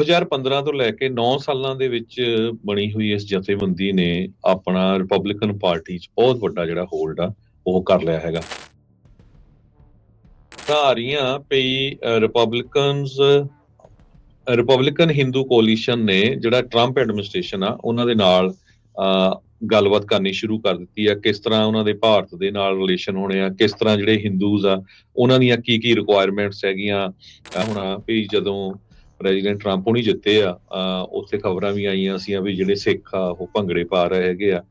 2015 ਤੋਂ ਲੈ ਕੇ 9 ਸਾਲਾਂ ਦੇ ਵਿੱਚ ਬਣੀ ਹੋਈ ਇਸ ਜਥੇਬੰਦੀ ਨੇ ਆਪਣਾ ਰਿਪਬਲਿਕਨ ਪਾਰਟੀ 'ਚ ਬਹੁਤ ਵੱਡਾ ਜਿਹੜਾ ਹੋਲਡ ਆ ਉਹ ਕਰ ਲਿਆ ਹੈਗਾ। ਤਾਂ ਆ ਰਹੀਆਂ ਪਈ ਰਿਪਬਲਿਕਨ ਹਿੰਦੂ ਕੋਲੀਸ਼ਨ ਨੇ ਜਿਹੜਾ ਟਰੰਪ ਐਡਮਿਨਿਸਟ੍ਰੇਸ਼ਨ ਆ ਉਹਨਾਂ ਦੇ ਨਾਲ ਗੱਲਬਾਤ ਕਰਨੀ ਸ਼ੁਰੂ ਕਰ ਦਿੱਤੀ ਆ। ਕਿਸ ਤਰ੍ਹਾਂ ਉਹਨਾਂ ਦੇ ਭਾਰਤ ਦੇ ਨਾਲ ਰਿਲੇਸ਼ਨ ਹੋਣੇ ਆ, ਕਿਸ ਤਰ੍ਹਾਂ ਜਿਹੜੇ ਹਿੰਦੂਜ਼ ਆ ਉਹਨਾਂ ਦੀਆਂ ਕੀ ਰਿਕੁਆਇਰਮੈਂਟਸ ਹੈਗੀਆਂ। ਹੁਣ ਵੀ ਜਦੋਂ ਪ੍ਰੈਜ਼ੀਡੈਂਟ ਟਰੰਪ ਹੁਣੀ ਜਿੱਤੇ ਆ ਉੱਥੇ ਖਬਰਾਂ ਵੀ ਆਈਆਂ ਸੀ ਵੀ ਜਿਹੜੇ ਸਿੱਖ ਆ ਉਹ ਭੰਗੜੇ ਪਾ ਰਹੇ ਹੈਗੇ ਆ।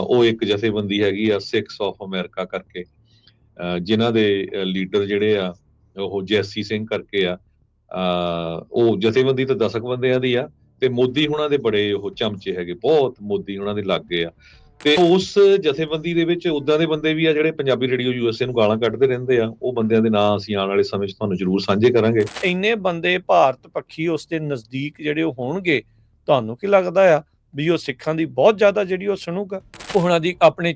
ਉਹ ਇੱਕ ਜਥੇਬੰਦੀ ਹੈਗੀ ਆ ਸਿੱਖਸ ਆਫ ਅਮਰੀਕਾ ਕਰਕੇ, ਜਿਨ੍ਹਾਂ ਦੇ ਲੀਡਰ ਜਿਹੜੇ ਆ ਉਹ ਜੈਸੀ ਸਿੰਘ ਕਰਕੇ ਆ। ਉਹ ਜਥੇਬੰਦੀ ਤਾਂ 10 ਬੰਦਿਆਂ ਦੀ ਆ ਤੇ ਮੋਦੀ ਹੁਣਾਂ ਦੇ ਬੜੇ ਉਹ ਚਮਚੇ ਹੈਗੇ, ਬਹੁਤ ਮੋਦੀ ਹੁਣਾਂ ਦੇ ਲੱਗੇ ਆ। ਤੇ ਉਸ ਜਥੇਬੰਦੀ ਦੇ ਵਿੱਚ ਉਦਾਂ ਦੇ ਬੰਦੇ ਵੀ ਆ ਜਿਹੜੇ ਪੰਜਾਬੀ ਰੇਡੀਓ USA ਨੂੰ ਗਾਲਾਂ ਕੱਢਦੇ ਰਹਿੰਦੇ ਆ। ਉਹ ਬੰਦਿਆਂ ਦੇ ਨਾਂ ਅਸੀਂ ਆਉਣ ਵਾਲੇ ਸਮੇਂ 'ਚ ਤੁਹਾਨੂੰ ਜ਼ਰੂਰ ਸਾਂਝੇ ਕਰਾਂਗੇ। ਇੰਨੇ ਬੰਦੇ ਭਾਰਤ ਪੱਖੀ ਉਸ ਦੇ ਨਜ਼ਦੀਕ ਜਿਹੜੇ ਉਹ ਹੋਣਗੇ, ਤੁਹਾਨੂੰ ਕੀ ਲੱਗਦਾ ਆ ਵੀ ਉਹ ਸਿੱਖਾਂ ਦੀ ਬਹੁਤ ਜ਼ਿਆਦਾ ਜਿਹੜੀ ਉਹ ਸੁਣੂਗਾ? ਉਹਨਾਂ ਦੀ ਆਪਣੇ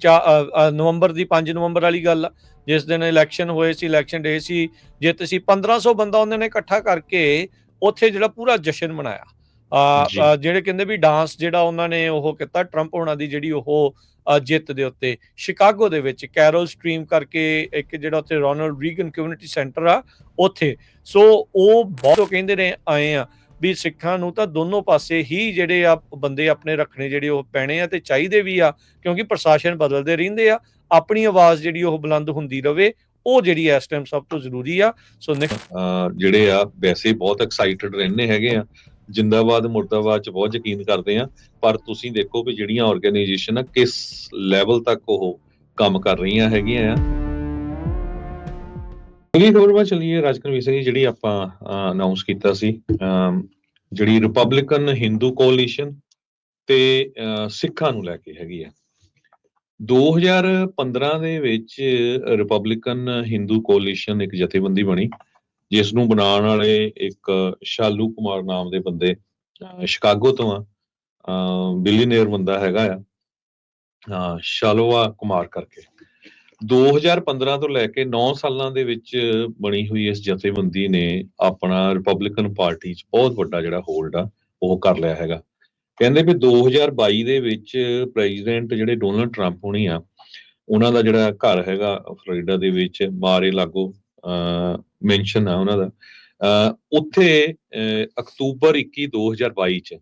ਨਵੰਬਰ ਦੀ 5 ਨਵੰਬਰ ਵਾਲੀ ਗੱਲ ਆ, ਜਿਸ ਦਿਨ ਇਲੈਕਸ਼ਨ ਹੋਏ ਸੀ, ਇਲੈਕਸ਼ਨ ਡੇ ਸੀ, ਜਿੱਤ ਸੀ। 1500 ਬੰਦਾ ਉਹਨਾਂ ਨੇ ਇਕੱਠਾ ਕਰਕੇ ਉੱਥੇ ਜਿਹੜਾ ਪੂਰਾ ਜਸ਼ਨ ਮਨਾਇਆ। ਜਿਹੜੇ ਕਹਿੰਦੇ ਵੀ ਡਾਂਸ ਜਿਹੜਾ ਉਹਨਾਂ ਨੇ ਉਹ ਕੀਤਾ ਟਰੰਪ ਹੋਣਾ ਦੀ ਜਿਹੜੀ ਉਹ ਜਿੱਤ ਦੇ ਉੱਤੇ ਸ਼ਿਕਾਗੋ ਦੇ ਵਿੱਚ ਕੈਰਲ ਸਟਰੀਮ ਕਰਕੇ ਇੱਕ ਜਿਹੜਾ ਉੱਥੇ ਰੋਨਾਲਡ ਰੀਗਨ ਕਮਿਊਨਿਟੀ ਸੈਂਟਰ ਆ ਉੱਥੇ। ਸੋ ਉਹ ਬਹੁਤ ਕਹਿੰਦੇ ਨੇ ਆਏ ਆ ਵੀ ਸਿੱਖਾਂ ਨੂੰ ਤਾਂ ਦੋਨੋਂ ਪਾਸੇ ਹੀ ਜਿਹੜੇ ਆ ਬੰਦੇ ਆਪਣੇ ਰੱਖਣੇ ਜਿਹੜੇ ਉਹ ਪੈਣੇ ਆ ਤੇ ਚਾਹੀਦੇ ਵੀ ਆ, ਕਿਉਂਕਿ ਪ੍ਰਸ਼ਾਸਨ ਬਦਲਦੇ ਰਹਿੰਦੇ ਆ। ਆਪਣੀ ਆਵਾਜ਼ ਜਿਹੜੀ ਉਹ ਬੁਲੰਦ ਹੁੰਦੀ ਰਵੇ, ਉਹ ਜਿਹੜੀ ਇਸ ਟਾਈਮ ਸਭ ਤੋਂ ਜ਼ਰੂਰੀ ਆ। ਸੋ ਜਿਹੜੇ ਆ ਵੈਸੇ ਬਹੁਤ ਐਕਸਾਈਟਡ ਰਹਿੰਦੇ ਹੈਗੇ ਆ, ਜਿੰਦਾਬਾਦ ਮੁਰਦਾਬਾਦ 'ਚ ਬਹੁਤ ਯਕੀਨ ਕਰਦੇ ਆ। ਪਰ ਤੁਸੀਂ ਦੇਖੋ ਵੀ ਜਿਹੜੀਆਂ ਆਰਗੇਨਾਈਜੇਸ਼ਨ ਆ ਕਿਸ ਲੈਵਲ ਤੱਕ ਉਹ ਕੰਮ ਕਰ ਰਹੀਆਂ ਹੈਗੀਆਂ ਆ। ਅਗਲੀ ਖਬਰ ਵੱਲ ਚੱਲੀਏ। ਰਾਜਕਨਵੀਰ ਸਿੰਘ ਜੀ, ਜਿਹੜੀ ਆਪਾਂ ਅਨਾਉਂਸ ਕੀਤਾ ਸੀ, ਜਿਹੜੀ ਰਿਪਬਲਿਕਨ ਹਿੰਦੂ ਕੋਲੀਸ਼ਨ ਤੇ ਸਿੱਖਾਂ ਨੂੰ ਲੈ ਕੇ ਹੈਗੀ ਆ। 2015 ਦੇ ਵਿੱਚ ਰਿਪਬਲਿਕਨ ਹਿੰਦੂ ਕੋਲੀਸ਼ਨ ਇੱਕ ਜਥੇਬੰਦੀ ਬਣੀ, ਜਿਸ ਨੂੰ ਬਣਾਉਣ ਵਾਲੇ ਇੱਕ ਸ਼ਾਲੂ ਕੁਮਾਰ ਨਾਮ ਦੇ ਬੰਦੇ ਸ਼ਿਕਾਗੋ ਤੋਂ ਆ, ਬਿਲੀਅਨਰ ਬੰਦਾ ਹੈਗਾ ਆ, ਸ਼ਾਲੋਆ ਕੁਮਾਰ ਕਰਕੇ। 2015 ਤੋਂ ਲੈ ਕੇ 9 ਸਾਲਾਂ ਦੇ ਵਿੱਚ ਬਣੀ ਹੋਈ ਇਸ ਜਥੇਬੰਦੀ ਨੇ ਆਪਣਾ ਰਿਪਬਲਿਕਨ ਪਾਰਟੀ 'ਚ ਬਹੁਤ ਵੱਡਾ ਜਿਹੜਾ ਹੋਲਡ ਆ ਉਹ ਕਰ ਲਿਆ ਹੈਗਾ। ਕਹਿੰਦੇ ਵੀ 2022 ਦੇ ਵਿੱਚ ਪ੍ਰੈਜ਼ੀਡੈਂਟ ਜਿਹੜੇ ਡੋਨਲਡ ਟਰੰਪ ਹੋਣੀ ਆ, ਉਹਨਾਂ ਦਾ ਜਿਹੜਾ ਘਰ ਹੈਗਾ ਫਲੋਰੀਡਾ ਦੇ ਵਿੱਚ ਮਾਰੇ ਲਾਗੋ ਮੈਂਸ਼ਨ ਆ ਉਹਨਾਂ ਦਾ, ਉੱਥੇ ਅਕਤੂਬਰ 21 2022 'ਚ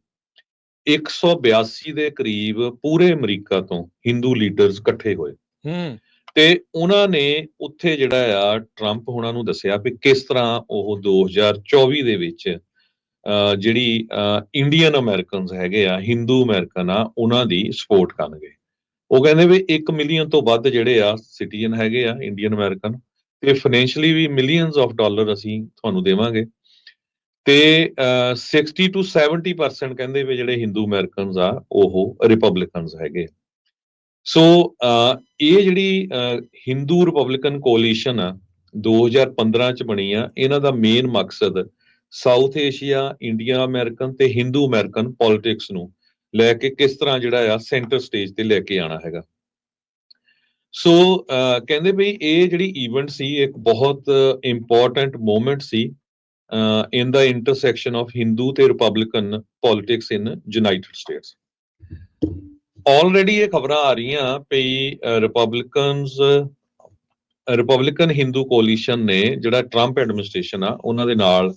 182 ਦੇ ਕਰੀਬ ਪੂਰੇ ਅਮਰੀਕਾ ਤੋਂ ਹਿੰਦੂ ਲੀਡਰਸ ਇਕੱਠੇ ਹੋਏ ਤੇ ਉਹਨਾਂ ਨੇ ਉੱਥੇ ਜਿਹੜਾ ਆ ਟਰੰਪ ਹੋਣਾ ਨੂੰ ਦੱਸਿਆ ਵੀ ਕਿਸ ਤਰ੍ਹਾਂ ਉਹ 2024 ਦੇ ਵਿੱਚ ਜਿਹੜੀ ਇੰਡੀਅਨ ਅਮਰੀਕਨਸ ਹੈਗੇ ਆ, ਹਿੰਦੂ ਅਮਰੀਕਨ ਆ, ਉਹਨਾਂ ਦੀ ਸਪੋਰਟ ਕਰਨਗੇ। ਉਹ ਕਹਿੰਦੇ ਵੀ 1 ਮਿਲੀਅਨ ਤੋਂ ਵੱਧ ਜਿਹੜੇ ਆ ਸਿਟੀਜ਼ਨ ਹੈਗੇ ਆ ਇੰਡੀਅਨ ਅਮਰੀਕਨ, ਤੇ ਫਾਈਨੈਂਸ਼ੀਅਲੀ ਵੀ ਮਿਲੀਅਨਸ ਆਫ ਡਾਲਰ ਅਸੀਂ ਤੁਹਾਨੂੰ ਦੇਵਾਂਗੇ। ਤੇ 60 to 70% ਕਹਿੰਦੇ ਵੀ ਜਿਹੜੇ ਹਿੰਦੂ ਅਮਰੀਕਨਸ ਆ ਉਹ ਰਿਪਬਲਿਕਨਸ ਹੈਗੇ। ਸੋ ਇਹ ਜਿਹੜੀ ਹਿੰਦੂ ਰਿਪਬਲਿਕਨ ਕੋਲੀਸ਼ਨ ਆ 2015 ਚ ਬਣੀ ਆ, ਇਹਨਾਂ ਦਾ ਮੇਨ ਮਕਸਦ ਸਾਊਥ ਏਸ਼ੀਆ, ਇੰਡੀਆ ਅਮਰੀਕਨ ਤੇ ਹਿੰਦੂ ਅਮਰੀਕਨ ਪੋਲਿਟਿਕਸ ਨੂੰ ਲੈ ਕੇ ਕਿਸ ਤਰ੍ਹਾਂ ਜਿਹੜਾ ਆ ਸੈਂਟਰ ਸਟੇਜ ਤੇ ਲੈ ਕੇ ਆਉਣਾ ਹੈਗਾ। ਸੋ ਕਹਿੰਦੇ ਵੀ ਇਹ ਜਿਹੜੀ ਈਵੈਂਟ ਸੀ ਇੱਕ ਬਹੁਤ important moment C in the intersection of Hindu ਤੇ ਰਿਪਬਲਿਕਨ ਪੋਲਿਟਿਕਸ ਇਨ ਯੂਨਾਈਟਿਡ ਸਟੇਟਸ। ਆਲਰੇਡੀ ਇਹ ਖਬਰਾਂ ਆ ਰਹੀਆਂ ਪਈ ਰਿਪਬਲਿਕਨ ਹਿੰਦੂ ਕੋਲੀਸ਼ਨ ਨੇ ਜਿਹੜਾ ਟਰੰਪ ਐਡਮਿਨਿਸਟ੍ਰੇਸ਼ਨ ਆ ਉਹਨਾਂ ਦੇ ਨਾਲ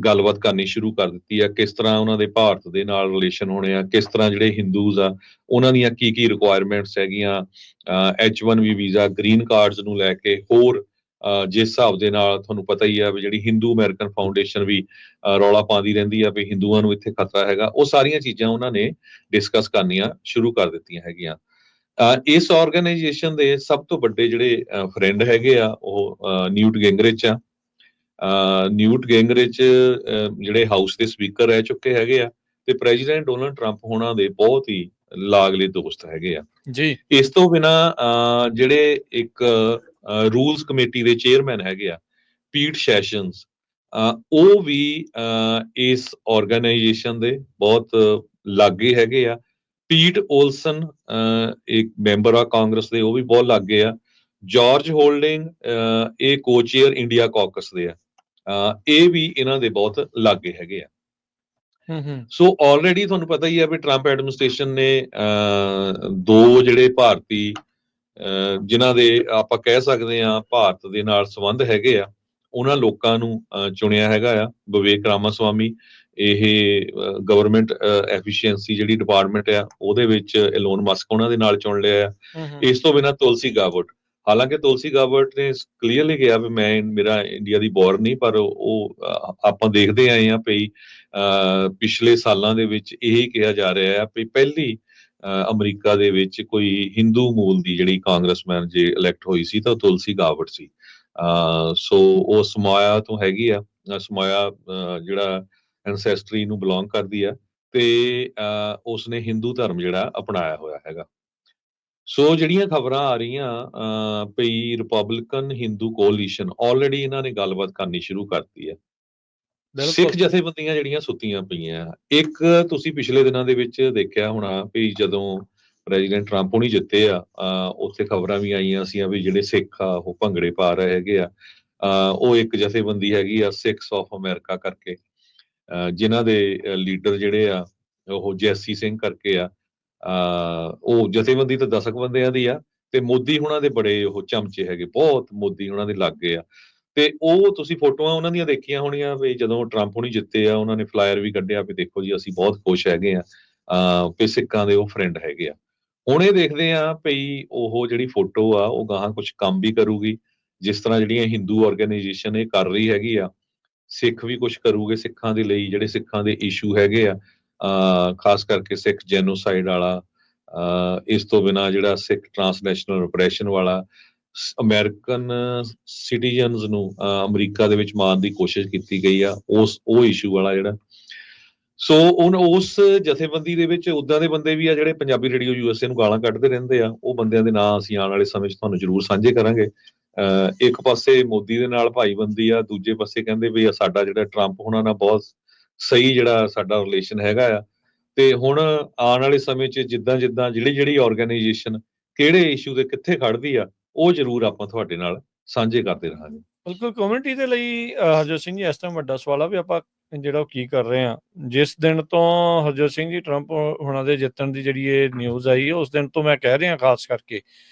ਗੱਲਬਾਤ ਕਰਨੀ ਸ਼ੁਰੂ ਕਰ ਦਿੱਤੀ ਆ। ਕਿਸ ਤਰ੍ਹਾਂ ਉਹਨਾਂ ਦੇ ਭਾਰਤ ਦੇ ਨਾਲ ਰਿਲੇਸ਼ਨ ਹੋਣੇ ਆ, ਕਿਸ ਤਰ੍ਹਾਂ ਜਿਹੜੇ ਹਿੰਦੂਜ਼ ਆ ਉਹਨਾਂ ਦੀਆਂ ਕੀ ਰਿਕੁਆਇਰਮੈਂਟਸ ਹੈਗੀਆਂ, H1B ਵੀਜ਼ਾ, ਗ੍ਰੀਨ ਕਾਰਡਸ ਨੂੰ ਲੈ ਕੇ, ਹੋਰ ਜਿਸ ਹਿਸਾਬ ਦੇ ਨਾਲ ਤੁਹਾਨੂੰ ਪਤਾ ਹੀ ਆ ਵੀ ਜਿਹੜੀ ਹਿੰਦੂ ਅਮਰੀਕਨ ਫਾਊਂਡੇਸ਼ਨ ਵੀ ਰੌਲਾ ਪਾਉਂਦੀ ਰਹਿੰਦੀ ਆ ਵੀ ਹਿੰਦੂਆਂ ਨੂੰ ਇੱਥੇ ਖਤਰਾ ਹੈਗਾ। ਉਹ ਸਾਰੀਆਂ ਚੀਜ਼ਾਂ ਉਹਨਾਂ ਨੇ ਡਿਸਕਸ ਕਰਨੀਆਂ ਸ਼ੁਰੂ ਕਰ ਦਿੱਤੀਆਂ ਹੈਗੀਆਂ। ਇਸ ਆਰਗੇਨਾਈਜੇਸ਼ਨ ਦੇ ਸਭ ਤੋਂ ਵੱਡੇ ਜਿਹੜੇ ਫਰੈਂਡ ਹੈਗੇ ਆ ਉਹ ਨਿਊਟ ਗਿੰਗਰਿਚ ਆ। ਨਿਊਟ ਗਿੰਗਰਿਚ ਜਿਹੜੇ ਹਾਊਸ ਦੇ ਸਪੀਕਰ ਰਹਿ ਚੁੱਕੇ ਹੈਗੇ ਆ ਤੇ ਪ੍ਰੈਜ਼ੀਡੈਂਟ ਡੋਨਲਡ ਟਰੰਪ ਹੋਣਾ ਦੇ ਬਹੁਤ ਹੀ ਲਾਗਲੇ ਦੋਸਤ ਹੈਗੇ ਆ ਜੀ। ਇਸ ਤੋਂ ਬਿਨਾਂ ਜਿਹੜੇ ਇੱਕ ਰੂਲਸ ਕਮੇਟੀ ਦੇ ਚੇਅਰਮੈਨ ਹੈਗੇ ਆ ਪੀਟ ਸੈਸ਼ਨਸ, ਉਹ ਵੀ ਇਸ ਆਰਗੇਨਾਈਜੇਸ਼ਨ ਦੇ ਬਹੁਤ ਲਾਗੇ ਹੈਗੇ ਆ। ਪੀਟ ਓਲਸਨ ਇੱਕ ਮੈਂਬਰ ਆ ਕਾਂਗਰਸ ਦੇ, ਉਹ ਵੀ ਬਹੁਤ ਲਾਗੇ ਆ। ਜਾਰਜ ਹੋਲਡਿੰਗ ਇਹ ਕੋ-ਚੇਅਰ ਇੰਡੀਆ ਕਾਕਸ ਦੇ ਆ, ਇਹ ਵੀ ਇਹਨਾਂ ਦੇ ਬਹੁਤ ਲਾਗੇ ਹੈਗੇ ਆ। ਹੂੰ, ਹੂੰ। ਸੋ ਆਲਰੇਡੀ ਤੁਹਾਨੂੰ ਪਤਾ ਹੀ ਹੈ ਵੀ ਟਰੰਪ ਐਡਮਿਨਿਸਟ੍ਰੇਸ਼ਨ ਨੇ ਦੋ ਜਿਹੜੇ ਭਾਰਤੀ ਜਿਨ੍ਹਾਂ ਦੇ ਆਪਾਂ ਕਹਿ ਸਕਦੇ ਹਾਂ ਭਾਰਤ ਦੇ ਨਾਲ ਸੰਬੰਧ ਹੈਗੇ ਆ, ਉਹਨਾਂ ਲੋਕਾਂ ਨੂੰ ਚੁਣਿਆ ਹੈਗਾ ਆ। ਵਿਵੇਕ ਰਾਮਾਸਵਾਮੀ, ਇਹ ਗਵਰਨਮੈਂਟ ਐਫੀਸ਼ੀਐਂਸੀ ਜਿਹੜੀ ਡਿਪਾਰਟਮੈਂਟ ਆ ਉਹਦੇ ਵਿੱਚ ਐਲੋਨ ਮਸਕ ਉਹਨਾਂ ਦੇ ਨਾਲ ਚੁਣ ਲਿਆ ਆ। ਹੂੰ, ਹੂੰ। ਇਸ ਤੋਂ ਬਿਨਾਂ ਤੁਲਸੀ ਗਾਬਟ, ਹਾਲਾਂਕਿ ਤੁਲਸੀ ਗਾਬਟ ਨੇ ਕਲੀਅਰਲੀ ਕਿਹਾ ਵੀ ਮੇਰਾ ਇੰਡੀਆ ਦੀ ਬੋਰ ਨਹੀਂ, ਪਰ ਉਹ ਆਪਾਂ ਦੇਖਦੇ ਆਏ ਆ ਵੀ ਪਿਛਲੇ ਸਾਲਾਂ ਦੇ ਵਿੱਚ ਇਹ ਕਿਹਾ ਜਾ ਰਿਹਾ ਆ ਵੀ ਪਹਿਲੀ ਅਮਰੀਕਾ ਦੇ ਵਿੱਚ ਕੋਈ ਹਿੰਦੂ ਮੂਲ ਦੀ ਜਿਹੜੀ ਕਾਂਗਰਸਮੈਨ ਜੇ ਇਲੈਕਟ ਹੋਈ ਸੀ ਤਾਂ ਉਹ ਤੁਲਸੀ ਗਾਬਟ ਸੀ। ਸੋ ਉਹ ਸਮਾਇਆ ਤੋਂ ਹੈਗੀ ਆ, ਸਮਾਇਆ ਜਿਹੜਾ ਐਨਸੈਸਟਰੀ ਨੂੰ ਬਿਲੋਂਗ ਕਰਦੀ ਆ, ਤੇ ਉਸਨੇ ਹਿੰਦੂ ਧਰਮ ਜਿਹੜਾ ਅਪਣਾਇਆ ਹੋਇਆ ਹੈਗਾ। ਸੋ ਜਿਹੜੀਆਂ ਖਬਰਾਂ ਆ ਰਹੀਆਂ ਵੀ ਰਿਪਬਲਿਕਨ ਹਿੰਦੂ ਕੋਲੀਸ਼ਨ ਆਲਰੇਡੀ ਇਹਨਾਂ ਨੇ ਗੱਲਬਾਤ ਕਰਨੀ ਸ਼ੁਰੂ ਕਰਤੀ ਹੈ। ਸਿੱਖ ਬਿਲਕੁਲ। ਜਥੇਬੰਦੀਆਂ ਜਿਹੜੀਆਂ ਸੁੱਤੀਆਂ ਪਈਆਂ। ਇੱਕ ਤੁਸੀਂ ਪਿਛਲੇ ਦਿਨਾਂ ਦੇ ਵਿੱਚ ਦੇਖਿਆ ਹੋਣਾ ਵੀ ਜਦੋਂ ਪ੍ਰੈਜ਼ੀਡੈਂਟ ਟਰੰਪ ਹੁਣੀ ਜਿੱਤੇ ਆ, ਉੱਥੇ ਖਬਰਾਂ ਵੀ ਆਈਆਂ ਸੀ ਵੀ ਜਿਹੜੇ ਸਿੱਖ ਆ ਉਹ ਭੰਗੜੇ ਪਾ ਰਹੇ ਹੈਗੇ ਆ। ਉਹ ਇੱਕ ਜਥੇਬੰਦੀ ਹੈਗੀ ਆ ਸਿੱਖਸ ਆਫ ਅਮਰੀਕਾ ਕਰਕੇ, ਜਿਨ੍ਹਾਂ ਦੇ ਲੀਡਰ ਜਿਹੜੇ ਆ ਉਹ ਜੈਸੀ ਸਿੰਘ ਕਰਕੇ ਆ। ਉਹ ਜਥੇਬੰਦੀ ਤਾਂ 10 ਬੰਦਿਆਂ ਦੀ ਆ, ਤੇ ਮੋਦੀ ਹੁਣਾਂ ਦੇ ਬੜੇ ਉਹ ਚਮਚੇ ਹੈਗੇ, ਬਹੁਤ ਮੋਦੀ ਹੁਣਾਂ ਦੇ ਲਾਗੇ ਆ। ਤੇ ਉਹ ਤੁਸੀਂ ਫੋਟੋਆਂ ਉਹਨਾਂ ਦੀਆਂ ਦੇਖੀਆਂ ਹੋਣੀਆਂ ਵੀ ਜਦੋਂ ਟਰੰਪ ਹੁਣੀ ਜਿੱਤੇ ਆ, ਉਹਨਾਂ ਨੇ ਫਲਾਇਰ ਵੀ ਕੱਢਿਆ ਵੀ ਦੇਖੋ ਜੀ ਅਸੀਂ ਬਹੁਤ ਖੁਸ਼ ਹੈਗੇ ਆ ਵੀ ਸਿੱਖਾਂ ਦੇ ਉਹ ਫਰੈਂਡ ਹੈਗੇ ਆ। ਹੁਣ ਇਹ ਦੇਖਦੇ ਆ ਵੀ ਉਹ ਜਿਹੜੀ ਫੋਟੋ ਆ ਉਹ ਗਾਹਾਂ ਕੁਝ ਕੰਮ ਵੀ ਕਰੂਗੀ, ਜਿਸ ਤਰ੍ਹਾਂ ਜਿਹੜੀਆਂ ਹਿੰਦੂ ਆਰਗੇਨਾਈਜੇਸ਼ਨ ਇਹ ਕਰ ਰਹੀ ਹੈਗੀ ਆ, ਸਿੱਖ ਵੀ ਕੁਝ ਕਰੂਗੇ ਸਿੱਖਾਂ ਦੇ ਲਈ, ਜਿਹੜੇ ਸਿੱਖਾਂ ਦੇ ਇਸ਼ੂ ਹੈਗੇ ਆ, ਖਾਸ ਕਰਕੇ ਸਿੱਖ ਜੈਨੋਸਾਈਡ ਵਾਲਾ, ਇਸ ਤੋਂ ਬਿਨਾਂ ਜਿਹੜਾ ਸਿੱਖ ਟਰਾਂਸਨੈਸ਼ਨਲ ਰਿਪਰੈਸ਼ਨ ਵਾਲਾ, ਅਮਰੀਕਨ ਸਿਟੀਜ਼ਨਸ ਨੂੰ ਅਮਰੀਕਾ ਦੇ ਵਿੱਚ ਮਾਰਨ ਦੀ ਕੋਸ਼ਿਸ਼ ਕੀਤੀ ਗਈ ਆ, ਉਹ ਇਸ਼ੂ ਵਾਲਾ ਜਿਹੜਾ। ਸੋ ਉਸ ਜਥੇਬੰਦੀ ਦੇ ਵਿੱਚ ਉਦਾਂ ਦੇ ਬੰਦੇ ਵੀ ਆ ਜਿਹੜੇ ਪੰਜਾਬੀ ਰੇਡੀਓ USA ਨੂੰ ਗਾਲਾਂ ਕੱਢਦੇ ਰਹਿੰਦੇ ਆ। ਉਹ ਬੰਦਿਆਂ ਦੇ ਨਾਂ ਅਸੀਂ ਆਉਣ ਵਾਲੇ ਸਮੇਂ 'ਚ ਤੁਹਾਨੂੰ ਜ਼ਰੂਰ ਸਾਂਝੇ ਕਰਾਂਗੇ। ਇੱਕ ਪਾਸੇ ਮੋਦੀ ਦੇ ਨਾਲ ਭਾਈਬੰਦੀ ਆ, ਦੂਜੇ ਪਾਸੇ ਕਹਿੰਦੇ ਵੀ ਸਾਡਾ ਜਿਹੜਾ ਟਰੰਪ ਹੋਣਾ ਨਾਲ ਬਹੁਤ ਸਹੀ ਜਿਹੜਾ ਸਾਡਾ ਰਿਲੇਸ਼ਨ ਹੈਗਾ ਆ। ਤੇ ਹੁਣ ਆਉਣ ਵਾਲੇ ਸਮੇਂ 'ਚ ਜਿੱਦਾਂ ਜਿੱਦਾਂ ਜਿਹੜੀ ਆਰਗੇਨਾਈਜੇਸ਼ਨ ਕਿਹੜੇ ਇਸ਼ੂ ਦੇ ਕਿੱਥੇ ਖੜਦੀ ਆ, ਉਹ ਜ਼ਰੂਰ ਆਪਾਂ ਤੁਹਾਡੇ ਨਾਲ ਸਾਂਝੇ ਕਰਦੇ ਰਹਾਂਗੇ। ਬਿਲਕੁਲ, ਕਮਿਊਨਿਟੀ ਦੇ ਲਈ ਹਰਜੋਤ ਸਿੰਘ ਜੀ ਇਸ ਟਾਈਮ ਵੱਡਾ ਸਵਾਲ ਆ ਵੀ ਆਪਾਂ ਜਿਹੜਾ ਉਹ ਕੀ ਕਰ ਰਹੇ ਹਾਂ। ਜਿਸ ਦਿਨ ਤੋਂ ਹਰਜੋਤ ਸਿੰਘ ਜੀ ਟਰੰਪ ਹੁਣਾਂ ਦੇ ਜਿੱਤਣ ਦੀ ਜਿਹੜੀ ਇਹ ਨਿਊਜ਼ ਆਈ ਹੈ, ਉਸ ਦਿਨ ਤੋਂ ਮੈਂ ਕਹਿ ਰਿਹਾ ਖਾਸ ਕਰਕੇ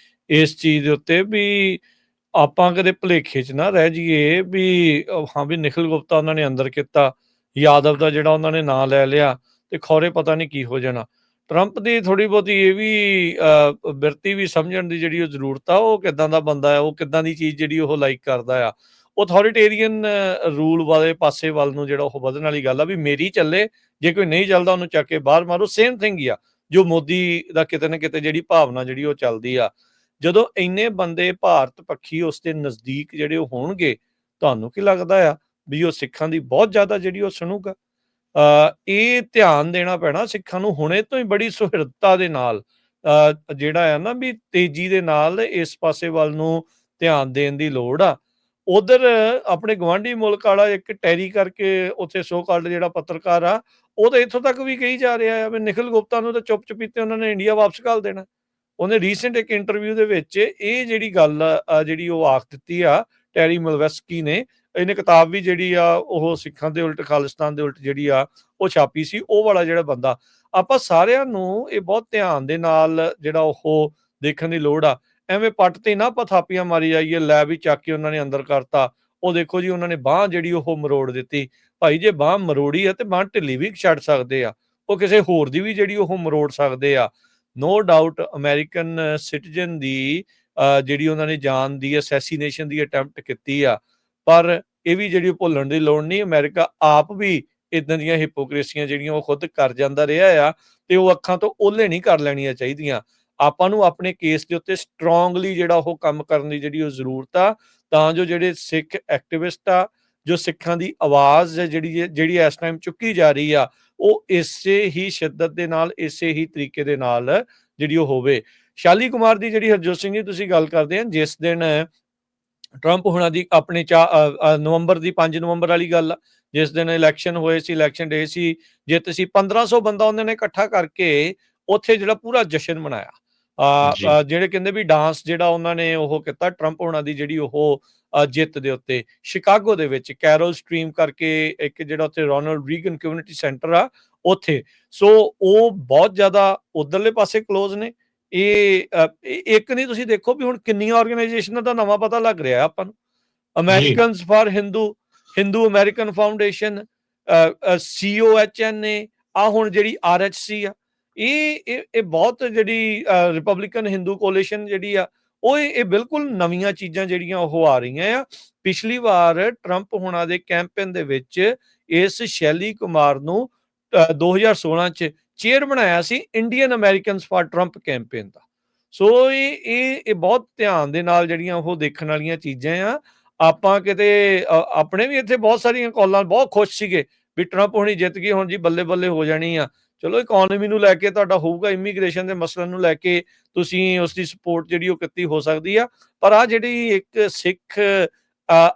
ਇਸ ਚੀਜ਼ ਦੇ ਉੱਤੇ ਵੀ ਆਪਾਂ ਕਦੇ ਭੁਲੇਖੇ 'ਚ ਨਾ ਰਹਿ ਜਾਈਏ ਵੀ ਹਾਂ ਵੀ ਨਿਖਿਲ ਗੁਪਤਾ ਉਹਨਾਂ ਨੇ ਅੰਦਰ ਕੀਤਾ, ਯਾਦਵ ਦਾ ਜਿਹੜਾ ਉਹਨਾਂ ਨੇ ਨਾਂ ਲੈ ਲਿਆ ਤੇ ਖੌਰੇ ਪਤਾ ਨਹੀਂ ਕੀ ਹੋ ਜਾਣਾ। ਟਰੰਪ ਦੀ ਥੋੜ੍ਹੀ ਬਹੁਤੀ ਇਹ ਵੀ ਬਿਰਤੀ ਵੀ ਸਮਝਣ ਦੀ ਜਿਹੜੀ ਉਹ ਜ਼ਰੂਰਤ ਆ, ਉਹ ਕਿੱਦਾਂ ਦਾ ਬੰਦਾ ਆ, ਉਹ ਕਿੱਦਾਂ ਦੀ ਚੀਜ਼ ਜਿਹੜੀ ਉਹ ਲਾਈਕ ਕਰਦਾ ਆ। ਅਥੋਰੀਟੇਰੀਅਨ ਰੂਲ ਵਾਲੇ ਪਾਸੇ ਵੱਲ ਨੂੰ ਜਿਹੜਾ ਉਹ ਵਧਣ ਵਾਲੀ ਗੱਲ ਆ ਵੀ ਮੇਰੀ ਚੱਲੇ, ਜੇ ਕੋਈ ਨਹੀਂ ਚੱਲਦਾ ਉਹਨੂੰ ਚੱਕ ਕੇ ਬਾਹਰ ਮਾਰੋ। ਸੇਮ ਥਿੰਗ ਹੀ ਆ ਜੋ ਮੋਦੀ ਦਾ ਕਿਤੇ ਨਾ ਕਿਤੇ ਜਿਹੜੀ ਭਾਵਨਾ ਜਿਹੜੀ ਉਹ ਚੱਲਦੀ ਆ। ਜਦੋਂ ਇੰਨੇ ਬੰਦੇ ਭਾਰਤ ਪੱਖੀ ਉਸ ਦੇ ਨਜ਼ਦੀਕ ਜਿਹੜੇ ਉਹ ਹੋਣਗੇ, ਤੁਹਾਨੂੰ ਕੀ ਲੱਗਦਾ ਆ ਵੀ ਉਹ ਸਿੱਖਾਂ ਦੀ ਬਹੁਤ ਜ਼ਿਆਦਾ ਜਿਹੜੀ ਉਹ ਸੁਣੂਗਾ? ਇਹ ਧਿਆਨ ਦੇਣਾ ਪੈਣਾ ਸਿੱਖਾਂ ਨੂੰ ਹੁਣੇ ਤੋਂ ਹੀ ਬੜੀ ਸੁਹਿਰਦਤਾ ਦੇ ਨਾਲ, ਜਿਹੜਾ ਆ ਨਾ ਵੀ ਤੇਜ਼ੀ ਦੇ ਨਾਲ ਇਸ ਪਾਸੇ ਵੱਲ ਨੂੰ ਧਿਆਨ ਦੇਣ ਦੀ ਲੋੜ ਆ। ਉਧਰ ਆਪਣੇ ਗਵਾਂਢੀ ਮੁਲਕ ਵਾਲਾ ਇੱਕ ਟੈਰੀ ਕਰਕੇ ਉੱਥੇ ਸੋ ਕਾਲਡ ਜਿਹੜਾ ਪੱਤਰਕਾਰ ਆ, ਉਹ ਤਾਂ ਇੱਥੋਂ ਤੱਕ ਵੀ ਕਹੀ ਜਾ ਰਿਹਾ ਆ ਵੀ ਨਿਖਿਲ ਗੁਪਤਾ ਨੂੰ ਤਾਂ ਚੁੱਪ ਚਪੀਤੇ ਉਹਨਾਂ ਨੇ ਇੰਡੀਆ ਵਾਪਸ ਘੱਲ ਦੇਣਾ। ਉਹਨੇ ਰੀਸੈਂਟ ਇੱਕ ਇੰਟਰਵਿਊ ਦੇ ਵਿੱਚ ਇਹ ਜਿਹੜੀ ਗੱਲ ਜਿਹੜੀ ਉਹ ਆਖ ਦਿੱਤੀ ਆ, ਟੈਰੀ ਮਲਵੈਸਕੀ ਨੇ। ਇਹਨੇ ਕਿਤਾਬ ਵੀ ਜਿਹੜੀ ਆ ਉਹ ਸਿੱਖਾਂ ਦੇ ਉਲਟ ਖਾਲਿਸਤਾਨ ਦੇ ਉਲਟ ਜਿਹੜੀ ਆ ਉਹ ਛਾਪੀ ਸੀ। ਉਹ ਵਾਲਾ ਜਿਹੜਾ ਬੰਦਾ, ਆਪਾਂ ਸਾਰਿਆਂ ਨੂੰ ਇਹ ਬਹੁਤ ਧਿਆਨ ਦੇ ਨਾਲ ਜਿਹੜਾ ਉਹ ਦੇਖਣ ਦੀ ਲੋੜ ਆ। ਐਵੇਂ ਪੱਟ ਤੇ ਨਾ ਆਪਾਂ ਥਾਪੀਆਂ ਮਾਰੀ ਜਾਈਏ, ਲੈ ਵੀ ਚੱਕ ਕੇ ਉਹਨਾਂ ਨੇ ਅੰਦਰ ਕਰਤਾ, ਉਹ ਦੇਖੋ ਜੀ ਉਹਨਾਂ ਨੇ ਬਾਂਹ ਜਿਹੜੀ ਉਹ ਮਰੋੜ ਦਿੱਤੀ। ਭਾਈ ਜੇ ਬਾਂਹ ਮਰੋੜੀ ਆ ਤੇ ਬਾਂਹ ਢਿੱਲੀ ਵੀ ਛੱਡ ਸਕਦੇ ਆ, ਉਹ ਕਿਸੇ ਹੋਰ ਦੀ ਵੀ ਜਿਹੜੀ ਉਹ ਮਰੋੜ ਸਕਦੇ ਆ। ਨੋ ਡਾਊਟ ਅਮਰੀਕਨ ਸਿਟੀਜ਼ਨ ਦੀ ਜਿਹੜੀ ਉਹਨਾਂ ਨੇ ਜਾਨ ਦੀ ਅਸੈਸੀਨੇਸ਼ਨ ਦੀ ਅਟੈਂਪਟ ਕੀਤੀ ਆ, ਪਰ ਇਹ ਵੀ ਜਿਹੜੀ ਭੁੱਲਣ ਦੀ ਲੋੜ ਨਹੀਂ, ਅਮਰੀਕਾ ਆਪ ਵੀ ਇਦਾਂ ਦੀਆਂ ਹਿਪੋਕ੍ਰੇਸੀਆਂ ਜਿਹੜੀਆਂ ਉਹ ਖੁਦ ਕਰ ਜਾਂਦਾ ਰਿਹਾ ਆ, ਤੇ ਉਹ ਅੱਖਾਂ ਤੋਂ ਓਹਲੇ ਨਹੀਂ ਕਰ ਲੈਣੀਆਂ ਚਾਹੀਦੀਆਂ। ਆਪਾਂ ਨੂੰ ਆਪਣੇ ਕੇਸ ਦੇ ਉੱਤੇ ਸਟਰੋਂਗਲੀ ਜਿਹੜਾ ਉਹ ਕੰਮ ਕਰਨ ਦੀ ਜਿਹੜੀ ਉਹ ਜ਼ਰੂਰਤ ਆ, ਤਾਂ ਜੋ ਜਿਹੜੇ ਸਿੱਖ ਐਕਟਿਵਿਸਟ ਆ, ਜੋ ਸਿੱਖਾਂ ਦੀ ਆਵਾਜ਼ ਹੈ ਜਿਹੜੀ ਇਸ ਟਾਈਮ ਚੁੱਕੀ ਜਾ ਰਹੀ ਆ, ਉਹ ਇਸੇ ਹੀ ਸ਼ਿੱਦਤ ਦੇ ਨਾਲ, ਇਸੇ ਹੀ ਤਰੀਕੇ ਦੇ ਨਾਲ ਜਿਹੜੀ ਉਹ ਹੋਵੇ। ਸ਼ਾਲੀ ਕੁਮਾਰ ਦੀ ਜਿਹੜੀ ਹਰਜੋਤ ਸਿੰਘ ਜੀ ਤੁਸੀਂ ਗੱਲ ਕਰਦੇ ਆ, ਜਿਸ ਦਿਨ ਟਰੰਪ ਹੁਣਾਂ ਦੀ ਆਪਣੇ ਨਵੰਬਰ ਦੀ 5 ਨਵੰਬਰ ਵਾਲੀ ਗੱਲ ਆ, ਜਿਸ ਦਿਨ ਇਲੈਕਸ਼ਨ ਹੋਏ ਸੀ, ਇਲੈਕਸ਼ਨ ਡੇ ਸੀ, ਜਿੱਤ ਸੀ, 1500 ਬੰਦਾ ਉਹਨਾਂ ਨੇ ਇਕੱਠਾ ਕਰਕੇ ਉੱਥੇ ਜਿਹੜਾ ਪੂਰਾ ਜਸ਼ਨ ਮਨਾਇਆ। ਜਿਹੜੇ ਕਹਿੰਦੇ ਵੀ ਡਾਂਸ ਜਿਹੜਾ ਉਹਨਾਂ ਨੇ ਉਹ ਕੀਤਾ ਟਰੰਪ ਹੁਣਾਂ ਦੀ ਜਿਹੜੀ ਉਹ ਜਿੱਤ ਦੇ ਉੱਤੇ, ਸ਼ਿਕਾਗੋ ਦੇ ਵਿੱਚ ਕੈਰਲ ਸਟ੍ਰੀਮ ਕਰਕੇ ਇੱਕ ਜਿਹੜਾ ਉੱਥੇ ਰੋਨਾਲਡ ਰੀਗਨ ਕਮਿਊਨਿਟੀ ਸੈਂਟਰ ਆ, ਉੱਥੇ। ਸੋ ਉਹ ਬਹੁਤ ਜ਼ਿਆਦਾ ਉਧਰਲੇ ਪਾਸੇ ਕਲੋਜ਼ ਨੇ। ਇੱਕ ਨਹੀਂ, ਤੁਸੀਂ ਦੇਖੋ ਵੀ ਹੁਣ ਕਿੰਨੀਆਂ ਆਰਗੇਨਾਈਜੇਸ਼ਨਾਂ ਦਾ ਨਵਾਂ ਪਤਾ ਲੱਗ ਰਿਹਾ ਆਪਾਂ ਨੂੰ। ਜੀ Americans for Hindu American foundation, COHN, ਆ ਹੁਣ ਜਿਹੜੀ RHC ਆ, ਇਹ ਬਹੁਤ ਜਿਹੜੀ ਰਿਪਬਲਿਕਨ ਹਿੰਦੂ ਕੋਲੀਸ਼ਨ ਜਿਹੜੀ ਆ, ਇਹ ਬਿਲਕੁਲ ਨਵੀਆਂ ਚੀਜ਼ਾਂ ਜਿਹੜੀਆਂ ਉਹ ਆ ਰਹੀਆਂ ਆ। ਪਿਛਲੀ ਵਾਰ ਟਰੰਪ ਹੋਣਾ ਦੇ ਕੈਂਪੇਨ ਦੇ ਵਿੱਚ ਇਸ ਸ਼ੈਲੀ ਕੁਮਾਰ ਨੂੰ 2016 ਚ ਚੇਅਰ ਬਣਾਇਆ ਸੀ Indian Americans for Trump campaign ਦਾ। ਸੋ ਇਹ ਬਹੁਤ ਧਿਆਨ ਦੇ ਨਾਲ ਜਿਹੜੀਆਂ ਉਹ ਦੇਖਣ ਵਾਲੀਆਂ ਚੀਜ਼ਾਂ ਆ। ਆਪਾਂ ਕਿਤੇ ਆਪਣੇ ਵੀ ਇੱਥੇ ਬਹੁਤ ਸਾਰੀਆਂ ਕਾਲਾਂ, ਬਹੁਤ ਖੁਸ਼ ਸੀਗੇ ਵੀ ਟਰੰਪ ਹੁਣੀ ਜਿੱਤ ਗਏ, ਹੁਣ ਜੀ ਬੱਲੇ ਬੱਲੇ ਹੋ ਜਾਣੀ ਆ। ਚਲੋ ਇਕੋਨਮੀ ਨੂੰ ਲੈ ਕੇ ਤੁਹਾਡਾ ਹੋਊਗਾ, ਇਮੀਗ੍ਰੇਸ਼ਨ ਦੇ ਮਸਲਿਆਂ ਨੂੰ ਲੈ ਕੇ ਤੁਸੀਂ ਉਸ ਦੀ ਸਪੋਰਟ ਜਿਹੜੀ ਉਹ ਕੀਤੀ ਹੋ ਸਕਦੀ ਆ। ਪਰ ਆ ਜਿਹੜੀ ਇੱਕ ਸਿੱਖ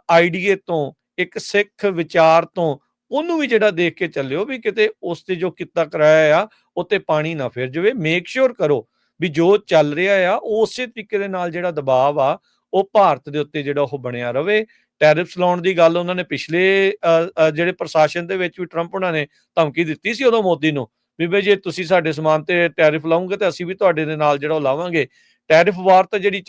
ਆਈਡੀਏ ਤੋਂ, ਇੱਕ ਸਿੱਖ ਵਿਚਾਰ ਤੋਂ, ਉਹਨੂੰ ਵੀ ਜਿਹੜਾ ਦੇਖ ਕੇ ਚੱਲਿਓ ਵੀ ਕਿਤੇ ਉਸ ਤੇ ਜੋ ਕੀਤਾ ਕਰਾਇਆ ਆ ਉੱਤੇ ਪਾਣੀ ਨਾ ਫਿਰ ਜਾਵੇ। ਮੇਕ ਸ਼ੋਰ ਕਰੋ ਵੀ ਜੋ ਚੱਲ ਰਿਹਾ ਆ ਉਸੇ ਤਰੀਕੇ ਦੇ ਨਾਲ ਜਿਹੜਾ ਦਬਾਅ ਆ ਉਹ ਭਾਰਤ ਦੇ ਉੱਤੇ ਜਿਹੜਾ ਉਹ ਬਣਿਆ ਰਵੇ। ਟੈਰਿਫਸ ਲਾਉਣ ਦੀ ਗੱਲ ਉਹਨਾਂ ਨੇ ਪਿਛਲੇ ਜਿਹੜੇ ਪ੍ਰਸ਼ਾਸਨ ਦੇ ਵਿੱਚ ਵੀ ਟਰੰਪ ਉਹਨਾਂ ਨੇ ਧਮਕੀ ਦਿੱਤੀ ਸੀ ਉਦੋਂ ਮੋਦੀ ਨੂੰ ਵੀ ਬਈ ਜੇ ਤੁਸੀਂ ਸਾਡੇ ਸਮਾਨ ਤੇ ਟੈਰਿਫ ਲਾਉਂਗੇ ਤਾਂ ਅਸੀਂ ਵੀ ਤੁਹਾਡੇ ਦੇ ਨਾਲ ਜਿਹੜਾ ਉਹ ਲਾਵਾਂਗੇ। ਟੈਰਿਫ ਵਾਰ ਤਾਂ ਜਿਹੜੀ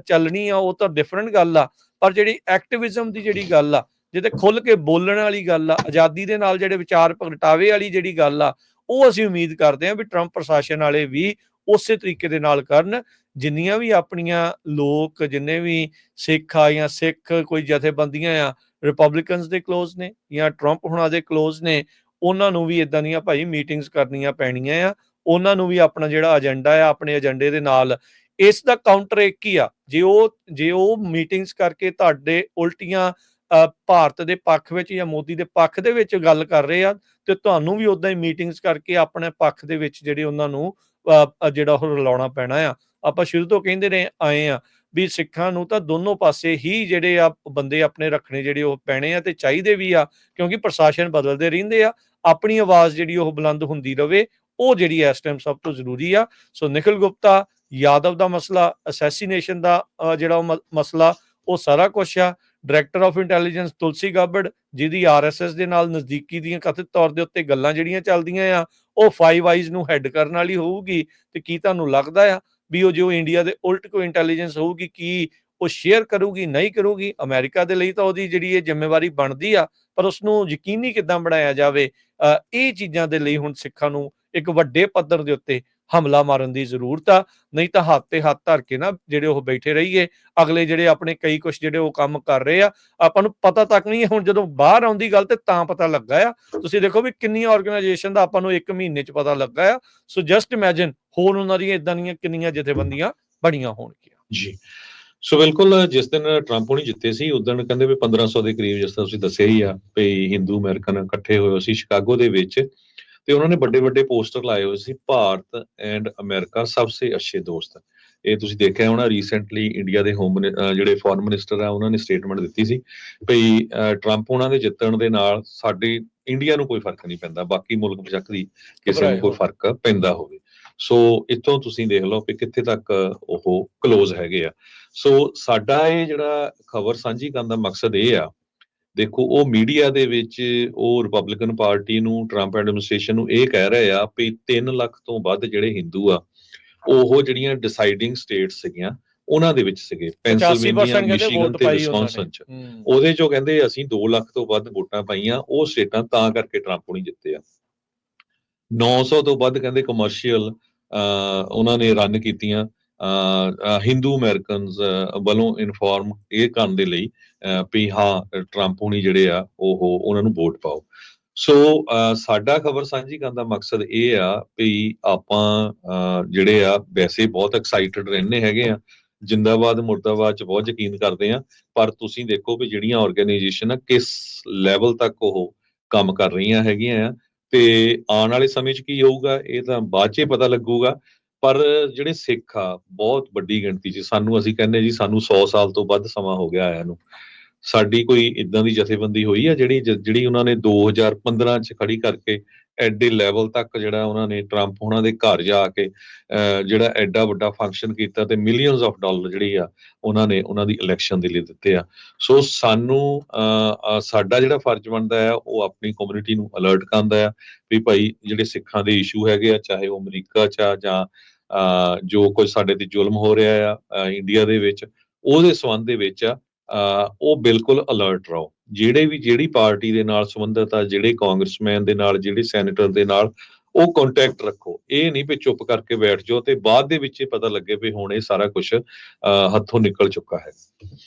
ਚੱਲਣੀ ਆ ਉਹ ਤਾਂ ਡਿਫਰੈਂਟ ਗੱਲ ਆ, ਪਰ ਜਿਹੜੀ ਐਕਟਿਵਿਜ਼ਮ ਦੀ ਜਿਹੜੀ ਗੱਲ ਆ, ਜਿਹਦੇ ਖੁੱਲ ਕੇ ਬੋਲਣ ਵਾਲੀ ਗੱਲ ਆ, ਆਜ਼ਾਦੀ ਦੇ ਨਾਲ ਜਿਹੜੇ ਵਿਚਾਰ ਪ੍ਰਗਟਾਵੇ ਵਾਲੀ ਜਿਹੜੀ ਗੱਲ ਆ, ਉਹ ਅਸੀਂ ਉਮੀਦ ਕਰਦੇ ਹਾਂ ਵੀ ਟਰੰਪ ਪ੍ਰਸ਼ਾਸਨ ਵਾਲੇ ਵੀ ਉਸੇ ਤਰੀਕੇ ਦੇ ਨਾਲ ਕਰਨ। ਜਿੰਨੀਆਂ ਵੀ ਆਪਣੀਆਂ ਲੋਕ, ਜਿੰਨੇ ਵੀ ਸਿੱਖ ਆ ਜਾਂ ਸਿੱਖ ਕੋਈ ਜਥੇਬੰਦੀਆਂ ਆ, ਰਿਪਬਲਿਕਨਸ ਦੇ ਕਲੋਜ਼ ਨੇ ਜਾਂ ਟਰੰਪ ਹੁਣਾਂ ਦੇ ਕਲੋਜ਼ ਨੇ, ਉਹਨਾਂ ਨੂੰ ਵੀ ਇਦਾਂ ਦੀਆਂ ਭਾਈ ਮੀਟਿੰਗਸ ਕਰਨੀਆਂ ਪੈਣੀਆਂ ਆ। ਉਹਨਾਂ ਨੂੰ ਵੀ ਆਪਣਾ ਜਿਹੜਾ ਏਜੰਡਾ ਆ, ਆਪਣੇ ਏਜੰਡੇ ਦੇ ਨਾਲ ਇਸ ਦਾ ਕਾਊਂਟਰ ਇੱਕ ਹੀ ਆ। ਜੇ ਉਹ ਮੀਟਿੰਗਸ ਕਰਕੇ ਤੁਹਾਡੇ ਉਲਟੀਆਂ ਭਾਰਤ ਦੇ ਪੱਖ ਵਿੱਚ ਜਾਂ ਮੋਦੀ ਦੇ ਪੱਖ ਦੇ ਵਿੱਚ ਗੱਲ ਕਰ ਰਹੇ ਆ, ਤੇ ਤੁਹਾਨੂੰ ਵੀ ਉਦਾਂ ਹੀ ਮੀਟਿੰਗਸ ਕਰਕੇ ਆਪਣੇ ਪੱਖ ਦੇ ਵਿੱਚ ਜਿਹੜੇ ਉਹਨਾਂ ਨੂੰ ਜਿਹੜਾ ਉਹ ਰਲਾਉਣਾ ਪੈਣਾ ਆ। ਆਪਾਂ ਸ਼ੁਰੂ ਤੋਂ ਕਹਿੰਦੇ ਆਏ ਆ ਵੀ ਸਿੱਖਾਂ ਨੂੰ ਤਾਂ ਦੋਨੋਂ ਪਾਸੇ ਹੀ ਜਿਹੜੇ ਆ ਬੰਦੇ ਆਪਣੇ ਰੱਖਣੇ ਜਿਹੜੇ ਉਹ ਪੈਣੇ ਆ ਤੇ ਚਾਹੀਦੇ ਵੀ ਆ, ਕਿਉਂਕਿ ਪ੍ਰਸ਼ਾਸਨ ਬਦਲਦੇ ਰਹਿੰਦੇ ਆ। ਆਪਣੀ ਆਵਾਜ਼ ਜਿਹੜੀ ਉਹ ਬੁਲੰਦ ਹੁੰਦੀ ਰਵੇ, ਉਹ ਜਿਹੜੀ ਇਸ ਟਾਈਮ ਸਭ ਤੋਂ ਜ਼ਰੂਰੀ ਆ। ਸੋ ਨਿਖਿਲ ਗੁਪਤਾ ਯਾਦਵ ਦਾ ਮਸਲਾ, ਅਸੈਸੀਨੇਸ਼ਨ ਦਾ ਜਿਹੜਾ ਉਹ ਮਸਲਾ, ਉਹ ਸਾਰਾ ਕੁਛ ਆ। ਡਾਇਰੈਕਟਰ ਆਫ ਇੰਟੈਲੀਜੈਂਸ ਤੁਲਸੀ ਗਾਬੜ, ਜਿਹਦੀ RSS ਦੇ ਨਾਲ ਨਜ਼ਦੀਕੀ ਦੀਆਂ ਕਥਿਤ ਤੌਰ ਦੇ ਉੱਤੇ ਗੱਲਾਂ ਜਿਹੜੀਆਂ ਚੱਲਦੀਆਂ ਆ, ਉਹ ਫਾਈਵ ਆਈਜ਼ ਨੂੰ ਹੈਡ ਕਰਨ ਵਾਲੀ ਹੋਊਗੀ। ਤੇ ਕੀ ਤੁਹਾਨੂੰ ਲੱਗਦਾ ਆ ਵੀ ਉਹ ਜੋ ਇੰਡੀਆ ਦੇ ਉਲਟ ਕੋਈ ਇੰਟੈਲੀਜੈਂਸ ਹੋਊਗੀ, ਕੀ ਉਹ ਸ਼ੇਅਰ ਕਰੂਗੀ, ਨਹੀਂ ਕਰੂਗੀ? ਅਮਰੀਕਾ ਦੇ ਲਈ ਤਾਂ ਉਹਦੀ ਜਿਹੜੀ ਇਹ ਜ਼ਿੰਮੇਵਾਰੀ ਬਣਦੀ ਆ, ਪਰ ਉਸਨੂੰ ਯਕੀਨੀ ਕਿੱਦਾਂ ਬਣਾਇਆ ਜਾਵੇ, ਇਹ ਚੀਜ਼ਾਂ ਦੇ ਲਈ ਹੁਣ ਸਿੱਖਾਂ ਨੂੰ ਇੱਕ ਵੱਡੇ ਪੱਧਰ ਦੇ ਉੱਤੇ ਹਮਲਾ ਮਾਰਨ ਦੀ ਜ਼ਰੂਰਤ ਆ। ਨਹੀਂ ਤਾਂ ਹੱਥ ਤੇ ਹੱਥ ਧਰ ਕੇ ਨਾ ਜਿਹੜੇ ਉਹ ਬੈਠੇ ਰਹੀਏ। ਅਗਲੇ ਜਿਹੜੇ ਆਪਣੇ ਕਈ ਕੁਛ ਜਿਹੜੇ ਉਹ ਕੰਮ ਕਰ ਰਹੇ ਆ, ਆਪਾਂ ਨੂੰ ਪਤਾ ਤੱਕ ਨਹੀਂ। ਹੁਣ ਜਦੋਂ ਬਾਹਰ ਆਉਂਦੀ ਗੱਲ ਤੇ ਤਾਂ ਪਤਾ ਲੱਗਾ ਆ। ਤੁਸੀਂ ਦੇਖੋ ਵੀ ਕਿੰਨੀਆਂ ਆਰਗੇਨਾਈਜੇਸ਼ਨ ਦਾ ਆਪਾਂ ਨੂੰ 1 ਮਹੀਨੇ ਚ ਪਤਾ ਲੱਗਾ ਆ। ਸੋ ਜਸਟ ਇਮੇਜਿਨ ਹੋਰ ਉਹਨਾਂ ਦੀਆਂ ਇਦਾਂ ਦੀਆਂ ਕਿੰਨੀਆਂ ਜਥੇਬੰਦੀਆਂ ਬਣੀਆਂ ਹੋਣਗੀਆਂ। ਜੀ ਸੋ ਬਿਲਕੁਲ, ਜਿਸ ਦਿਨ ਟਰੰਪ ਹੋਣੀ ਜਿੱਤੇ ਸੀ ਉਸ ਦਿਨ ਕਹਿੰਦੇ ਵੀ 1500 ਦੇ ਕਰੀਬ, ਜਿਸ ਤਰ੍ਹਾਂ ਤੁਸੀਂ ਦੱਸਿਆ ਹੀ ਆ ਵੀ ਹਿੰਦੂ ਅਮਰੀਕਨ ਇਕੱਠੇ ਹੋਏ ਸੀ ਸ਼ਿਕਾਗੋ ਦੇ ਵਿੱਚ, ਤੇ ਉਹਨਾਂ ਨੇ ਵੱਡੇ ਵੱਡੇ ਪੋਸਟਰ ਲਾਏ ਹੋਏ ਸੀ, ਭਾਰਤ ਐਂਡ ਅਮਰੀਕਾ ਸਭਸੇ ਅੱਛੇ ਦੋਸਤ। ਇਹ ਤੁਸੀਂ ਦੇਖਿਆ ਹੋਣਾ, ਰੀਸੈਂਟਲੀ ਇੰਡੀਆ ਦੇ ਜਿਹੜੇ ਫੋਰਨ ਮਿਨਿਸਟਰ ਆ ਉਹਨਾਂ ਨੇ ਸਟੇਟਮੈਂਟ ਦਿੱਤੀ ਸੀ ਵੀ ਟਰੰਪ ਉਹਨਾਂ ਦੇ ਜਿੱਤਣ ਦੇ ਨਾਲ ਸਾਡੇ ਇੰਡੀਆ ਨੂੰ ਕੋਈ ਫਰਕ ਨਹੀਂ ਪੈਂਦਾ, ਬਾਕੀ ਮੁਲਕ ਬਸ਼ੱਕ ਦੀ ਕਿਸੇ ਨੂੰ ਕੋਈ ਫਰਕ ਪੈਂਦਾ ਹੋਵੇ। ਸੋ ਇੱਥੋਂ ਤੁਸੀਂ ਦੇਖ ਲਓ ਕਿ ਕਿੱਥੇ ਤੱਕ ਉਹ ਕਲੋਜ਼ ਹੈਗੇ ਆ। ਸੋ ਸਾਡਾ ਇਹ ਜਿਹੜਾ ਖਬਰ ਸਾਂਝੀ ਕਰਨ ਦਾ ਮਕਸਦ ਇਹ ਆ, ਦੇਖੋ ਉਹ ਮੀਡੀਆ ਦੇ ਵਿੱਚ ਉਹ ਰਿਪਬਲਿਕਨ ਪਾਰਟੀ ਨੂੰ, ਟਰੰਪ ਐਡਮਿਨਿਸਟ੍ਰੇਸ਼ਨ ਨੂੰ ਇਹ ਕਹਿ ਰਹੇ ਆ ਵੀ 3 ਲੱਖ ਤੋਂ ਵੱਧ ਜਿਹੜੇ ਹਿੰਦੂ ਆ ਉਹ ਜਿਹੜੀਆਂ ਡਿਸਾਈਡਿੰਗ ਸਟੇਟਸ ਸੀਗੀਆਂ ਉਹਨਾਂ ਦੇ ਵਿੱਚ ਸੀਗੇ, ਪੈਨਸਿਲਵੇਨੀਆ, ਮਿਸ਼ੀਗਨ ਤੇ ਵਿਸਕੌਨਸਨ ਚ। ਉਹਦੇ ਚੋਂ ਕਹਿੰਦੇ ਅਸੀਂ 2 ਲੱਖ ਤੋਂ ਵੱਧ ਵੋਟਾਂ ਪਾਈਆਂ, ਉਹ ਸਟੇਟਾਂ ਤਾਂ ਕਰਕੇ ਟਰੰਪ ਨੂੰ ਜਿੱਤੇ ਆ। 900 ਤੋਂ ਵੱਧ ਕਹਿੰਦੇ ਕਮਰਸ਼ੀਅਲ ਉਹਨਾਂ ਨੇ ਰਨ ਕੀਤੀਆਂ ਹਿੰਦੂ ਅਮਰੀਕਨਸ ਵੱਲੋਂ ਇਨਫੋਰਮ ਇਹ ਕਰਨ ਦੇ ਲਈ ਵੀ ਹਾਂ ਟਰੰਪ ਹੁਣੀ ਜਿਹੜੇ ਆ ਉਹ ਉਹਨਾਂ ਨੂੰ ਵੋਟ ਪਾਓ। ਸੋ ਸਾਡਾ ਖਬਰ ਸਾਂਝੀ ਕਰਨ ਦਾ ਮਕਸਦ ਇਹ ਆ ਵੀ ਆਪਾਂ ਜਿਹੜੇ ਆ ਵੈਸੇ ਬਹੁਤ ਐਕਸਾਈਟਡ ਰਹਿੰਦੇ ਹੈਗੇ ਆ, ਜਿੰਦਾਬਾਦ ਮੁਰਦਾਬਾਦ ਚ ਬਹੁਤ ਯਕੀਨ ਕਰਦੇ ਆ, ਪਰ ਤੁਸੀਂ ਦੇਖੋ ਵੀ ਜਿਹੜੀਆਂ ਆਰਗੇਨਾਈਜੇਸ਼ਨ ਆ ਕਿਸ ਲੈਵਲ ਤੱਕ ਉਹ ਕੰਮ ਕਰ ਰਹੀਆਂ ਹੈਗੀਆਂ ਆ, ਤੇ ਆਉਣ ਵਾਲੇ ਸਮੇਂ 'ਚ ਕੀ ਹੋਊਗਾ ਇਹ ਤਾਂ ਬਾਅਦ 'ਚ ਪਤਾ ਲੱਗੂਗਾ। ਪਰ ਜਿਹੜੇ ਸਿੱਖ ਆ ਬਹੁਤ ਵੱਡੀ ਗਿਣਤੀ 'ਚ, ਅਸੀਂ ਕਹਿੰਦੇ ਜੀ ਸਾਨੂੰ 100 ਸਾਲ ਤੋਂ ਵੱਧ ਸਮਾਂ ਹੋ ਗਿਆ ਆਇਆ ਨੂੰ, ਸਾਡੀ ਕੋਈ ਇਦਾਂ ਦੀ ਜਥੇਬੰਦੀ ਹੋਈ ਆ ਜਿਹੜੀ ਉਹਨਾਂ ਨੇ 2015 ਚ ਖੜੀ ਕਰਕੇ ਐਡੇ ਲੈਵਲ ਤੱਕ ਜਿਹੜਾ ਉਹਨਾਂ ਨੇ ਟਰੰਪ ਉਹਨਾਂ ਦੇ ਘਰ ਜਾ ਕੇ ਜਿਹੜਾ ਐਡਾ ਵੱਡਾ ਫੰਕਸ਼ਨ ਕੀਤਾ ਤੇ ਮਿਲੀਅਨਸ ਆਫ ਡਾਲਰ ਜਿਹੜੀ ਆ ਉਹਨਾਂ ਦੀ ਇਲੈਕਸ਼ਨ ਦੇ ਲਈ ਦਿੱਤੇ ਆ। ਸੋ ਸਾਨੂੰ ਸਾਡਾ ਜਿਹੜਾ ਫਰਜ਼ ਬਣਦਾ ਆ ਉਹ ਆਪਣੀ ਕਮਿਊਨਿਟੀ ਨੂੰ ਅਲਰਟ ਕਰਦਾ ਆ ਵੀ ਭਾਈ ਜਿਹੜੇ ਸਿੱਖਾਂ ਦੇ ਇਸ਼ੂ ਹੈਗੇ ਆ, ਚਾਹੇ ਉਹ ਅਮਰੀਕਾ ਚ ਆ ਜਾਂ ਜੋ ਕੁਝ ਸਾਡੇ ਤੇ ਜ਼ੁਲਮ ਹੋ ਰਿਹਾ ਆ ਇੰਡੀਆ ਦੇ ਵਿੱਚ, ਉਹਦੇ ਸੰਬੰਧ ਦੇ ਵਿੱਚ ਆ ਉਹ ਬਿਲਕੁਲ ਅਲਰਟ ਰਹੋ। ਜਿਹੜੀ ਪਾਰਟੀ ਦੇ ਨਾਲ ਸੰਬੰਧਿਤ ਆ, ਜਿਹੜੇ ਕਾਂਗਰਸਮੈਨ ਦੇ ਨਾਲ, ਜਿਹੜੇ ਸੈਨੇਟਰ ਦੇ ਨਾਲ, ਉਹ ਕੰਟੈਕਟ ਰੱਖੋ। ਇਹ ਨਹੀਂ ਵੀ ਚੁੱਪ ਕਰਕੇ ਬੈਠ ਜਾਓ ਤੇ ਬਾਅਦ ਦੇ ਵਿੱਚ ਇਹ ਪਤਾ ਲੱਗੇ ਵੀ ਹੁਣ ਇਹ ਸਾਰਾ ਕੁਝ ਹੱਥੋਂ ਨਿਕਲ ਚੁੱਕਾ ਹੈ।